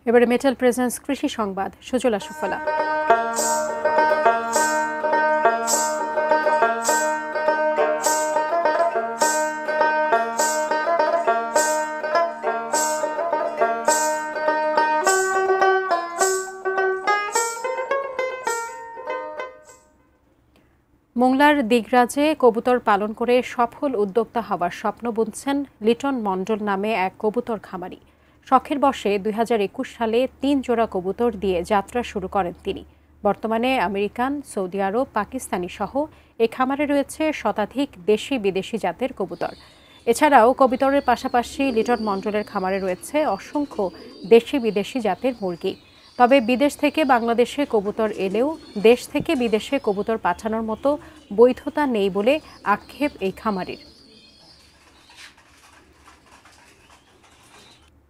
এবারে metal presence কৃষি সংবাদ, সুজলা সুফলা। মোংলার দিগরাজে কবুতর পালন করে সফল উদ্যোক্তা হওয়ার স্বপ্ন বুনছেন লিটন মণ্ডল নামে এক কবুতর খামারি। শখের বশে ২০২১ সালে ৩ জোড়া কবুতর দিয়ে যাত্রা শুরু করেন তিনি। বর্তমানে আমেরিকান, সৌদি আরব, পাকিস্তানি সহ এ খামারে রয়েছে শতাধিক দেশি বিদেশি জাতের কবুতর। এছাড়াও কবুতরের পাশাপাশি লিটন মণ্ডলের খামারে রয়েছে অসংখ্য দেশি বিদেশি জাতের মুরগি। তবে বিদেশ থেকে বাংলাদেশে কবুতর এলেও দেশ থেকে বিদেশে কবুতর পাঠানোর মতো বৈধতা নেই বলে আক্ষেপ এই খামারির।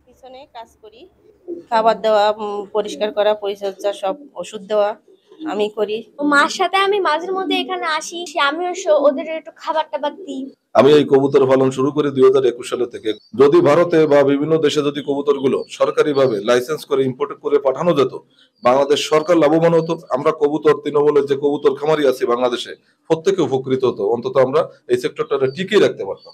পিছনে কাজ করি, খাবার দেওয়া, পরিষ্কার করা, পরিচর্যা, সব ওষুধ দেওয়া আমি করি। মার সাথে আমি মাঝের মধ্যে এখানে আসি, আমিও ওদের একটু খাবার টাবার দিই। আমি এই কবুতর পালন শুরু করি ২০২১ সাল থেকে। যদি ভারতে বা বিভিন্ন দেশে যদি কবুতরগুলো সরকারিভাবে লাইসেন্স করে ইম্পোর্ট করে পাঠানো যেত, বাংলাদেশ সরকার লাভবান হতো। আমরা কবুতর তৃণমূলের যে কবুতর খামারি আছে বাংলাদেশে, প্রত্যেকে উপকৃত হতো। অন্তত আমরা এই সেক্টরটা টিকিয়ে রাখতে পারতাম।